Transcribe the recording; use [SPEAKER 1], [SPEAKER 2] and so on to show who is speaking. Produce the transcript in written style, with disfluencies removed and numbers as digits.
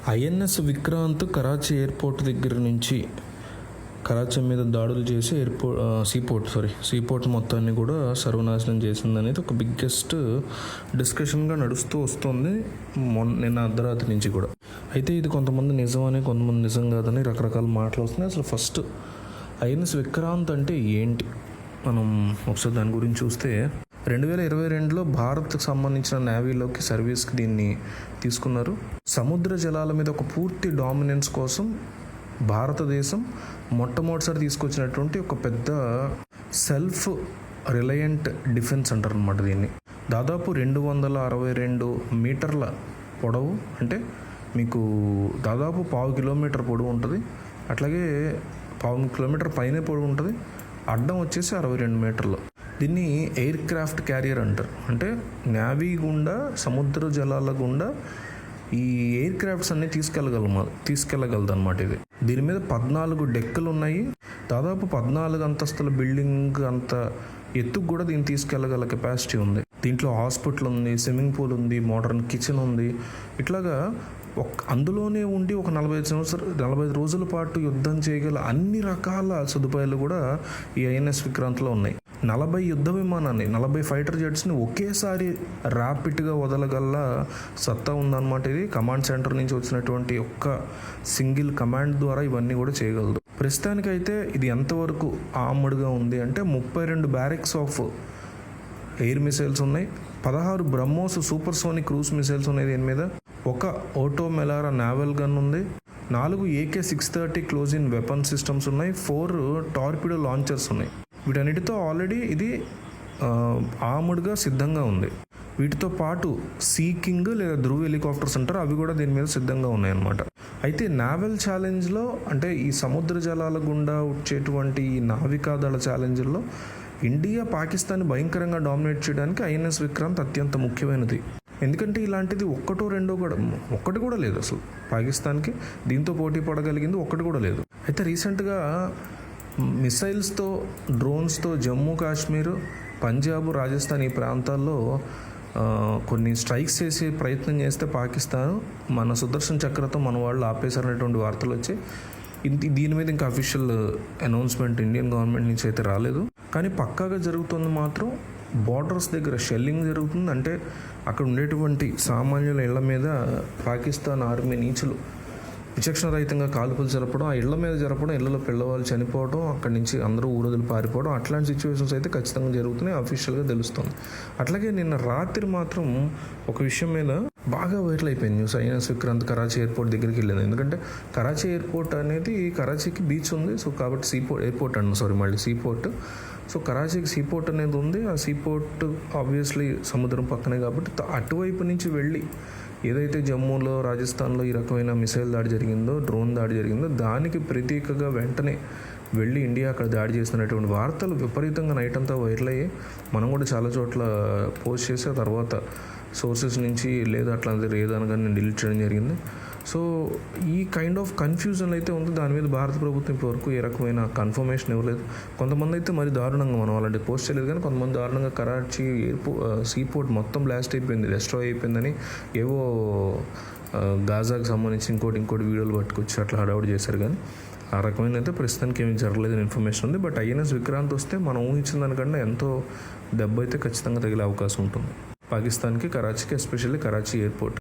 [SPEAKER 1] INS Vikrant Karachi airport దగ్గర నుంచి కరాచీ మీద దాడులు చేసి సీపోర్ట్ మొత్తాన్ని కూడా సర్వనాశనం చేసిందనేది ఒక బిగ్గెస్ట్ డిస్కషన్గా నడుస్తూ వస్తుంది నిన్న అర్ధరాత్రి నుంచి కూడా. అయితే ఇది కొంతమంది నిజమని, కొంతమంది నిజం కాదని రకరకాల మాటలు వస్తున్నాయి. అసలు ఫస్ట్ ఐఎన్ఎస్ విక్రాంత్ అంటే ఏంటి, మనం ఒకసారి దాని గురించి చూస్తే 2022లో భారత్కి సంబంధించిన నేవీలోకి సర్వీస్కి దీన్ని తీసుకున్నారు. సముద్ర జలాల మీద ఒక పూర్తి డామినెన్స్ కోసం భారతదేశం మొట్టమొదటిసారి తీసుకొచ్చినటువంటి ఒక పెద్ద సెల్ఫ్ రిలయంట్ డిఫెన్స్ అంటారు అనమాట దీన్ని. దాదాపు 262 మీటర్ల పొడవు, అంటే మీకు దాదాపు 1/2 కిలోమీటర్ పొడవు ఉంటుంది. అట్లాగే 1/2 కిలోమీటర్ పైనే పొడవు ఉంటుంది. అడ్డం వచ్చేసి 62 మీటర్లు. దీన్ని ఎయిర్ క్రాఫ్ట్ క్యారియర్ అంటారు. అంటే నేవీ గుండా, సముద్ర జలాల గుండా ఈ ఎయిర్ క్రాఫ్ట్స్ అన్నీ తీసుకెళ్ళగలదు అనమాట ఇది. దీని మీద 14 డెక్కులు ఉన్నాయి. దాదాపు 14 అంతస్తుల బిల్డింగ్ అంత ఎత్తుకు కూడా దీన్ని తీసుకెళ్ళగల కెపాసిటీ ఉంది. దీంట్లో హాస్పిటల్ ఉంది, స్విమ్మింగ్ పూల్ ఉంది, మోడర్న్ కిచెన్ ఉంది. ఇట్లాగా అందులోనే ఉండి ఒక 45 రోజుల పాటు యుద్ధం చేయగల అన్ని రకాల సదుపాయాలు కూడా ఈ ఐఎన్ఎస్ విక్రాంత్లో ఉన్నాయి. 40 యుద్ధ విమానాన్ని, 40 ఫైటర్ జెట్స్ని ఒకేసారి ర్యాపిడ్గా వదలగల సత్తా ఉందన్నమాట. ఇది కమాండ్ సెంటర్ నుంచి వచ్చినటువంటి ఒక్క సింగిల్ కమాండ్ ద్వారా ఇవన్నీ కూడా చేయగలదు. ప్రస్తుతానికైతే ఇది ఎంతవరకు ఆర్మడ్గా ఉంది అంటే 32 బ్యారెక్స్ ఆఫ్ ఎయిర్ మిసైల్స్ ఉన్నాయి, 16 BrahMos super sonic cruise missiles ఉన్నాయి దీని మీద, ఒక ఓటో మెలారా నావల్ గన్ ఉంది, 4 AK-630 close in weapon systems ఉన్నాయి, 4 టార్పిడో లాంచర్స్ ఉన్నాయి. వీటన్నిటితో ఆల్రెడీ ఇది ఆర్మడ్గా సిద్ధంగా ఉంది. వీటితో పాటు సీకింగ్ లేదా ధ్రువ్ హెలికాప్టర్స్ అంటారు, అవి కూడా దీని మీద సిద్ధంగా ఉన్నాయన్నమాట. అయితే నావల్ ఛాలెంజ్లో, అంటే ఈ సముద్ర జలాల గుండా వచ్చేటువంటి ఈ నావికాదళ ఛాలెంజ్లో ఇండియా పాకిస్తాన్ భయంకరంగా డామినేట్ చేయడానికి ఐఎన్ఎస్ విక్రాంత్ అత్యంత ముఖ్యమైనది. ఎందుకంటే ఇలాంటిది ఒక్కటి కూడా లేదు అసలు పాకిస్తాన్కి. దీంతో పోటీ పడగలిగింది ఒక్కటి కూడా లేదు. అయితే రీసెంట్గా మిసైల్స్తో, డ్రోన్స్తో జమ్మూ కాశ్మీర్, పంజాబ్, రాజస్థాన్ ఈ ప్రాంతాల్లో కొన్ని స్ట్రైక్స్ చేసే ప్రయత్నం చేస్తే పాకిస్తాన్ మన సుదర్శన్ చక్రతో మన వాళ్ళు ఆపేశారనేటువంటి వార్తలు వచ్చి దీని మీద ఇంకా అఫీషియల్ అనౌన్స్మెంట్ ఇండియన్ గవర్నమెంట్ నుంచి అయితే రాలేదు. కానీ పక్కాగా జరుగుతుంది మాత్రం బార్డర్స్ దగ్గర షెల్లింగ్ జరుగుతుంది. అంటే అక్కడ ఉండేటువంటి సామాన్యుల ఇళ్ల మీద పాకిస్తాన్ ఆర్మీ నీచులు విచక్షణ రహితంగా కాల్పులు జరపడం, ఆ ఇళ్ల మీద జరపడం, ఇళ్లలో పిల్లవాళ్ళు చనిపోవడం, అక్కడి నుంచి అందరూ ఊరదులు పారిపోవడం, అట్లాంటి సిచ్యువేషన్స్ అయితే ఖచ్చితంగా జరుగుతున్నాయి, అఫీషియల్గా తెలుస్తుంది. అట్లాగే నిన్న రాత్రి మాత్రం ఒక విషయం మీద బాగా వైరల్ అయిపోయింది news. INS Vikrant Karachi airport దగ్గరికి వెళ్ళింది. ఎందుకంటే కరాచీ ఎయిర్పోర్ట్ అనేది, కరాచీకి బీచ్ ఉంది, సో కాబట్టి సీపోర్ట్. సో కరాచీకి సీపోర్ట్ అనేది ఉంది. ఆ సీపోర్ట్ ఆబ్వియస్లీ సముద్రం పక్కనే కాబట్టి అటువైపు నుంచి వెళ్ళి ఏదైతే జమ్మూలో, రాజస్థాన్లో ఈ రకమైన మిసైల్ దాడి జరిగిందో, డ్రోన్ దాడి జరిగిందో, దానికి ప్రతీకగా వెంటనే వెళ్ళి ఇండియా అక్కడ దాడి చేస్తున్నటువంటి వార్తలు విపరీతంగా నైట్ అంతా వైరల్ అయ్యాయి. మనం కూడా చాలా చోట్ల పోస్ట్ చేసి ఆ తర్వాత సోర్సెస్ నుంచి లేదా అట్లాంటిది ఏదనగా నేను డిలీట్ చేయడం జరిగింది. సో ఈ కైండ్ ఆఫ్ కన్ఫ్యూజన్ అయితే ఉంది. దాని మీద భారత ప్రభుత్వం ఇప్పటివరకు ఏ రకమైన కన్ఫర్మేషన్ ఇవ్వలేదు. కొంతమంది అయితే మరి దారుణంగా, మనం అలాంటి పోస్ట్ చేయలేదు, కానీ కొంతమంది దారుణంగా కరాచీ సీపోర్ట్ మొత్తం బ్లాస్ట్ అయిపోయింది, డెస్ట్రాయ్ అయిపోయిందని ఏవో గాజాకు సంబంధించి ఇంకోటి వీడియోలు పట్టుకొచ్చి అట్లా హడావుడి చేశారు. కానీ ఆ రకమైన అయితే ప్రస్తుతానికి ఏమీ జరగలేదని ఇన్ఫర్మేషన్ ఉంది. బట్ ఐఎన్ఎస్ విక్రాంత్ వస్తే మనం ఊహించిన దానికన్నా ఎంతో దెబ్బ అయితే ఖచ్చితంగా తగిలే అవకాశం ఉంటుంది పాకిస్తాన్కి, కరాచీకి, ఎస్పెషల్లీ కరాచీ ఎయిర్పోర్ట్.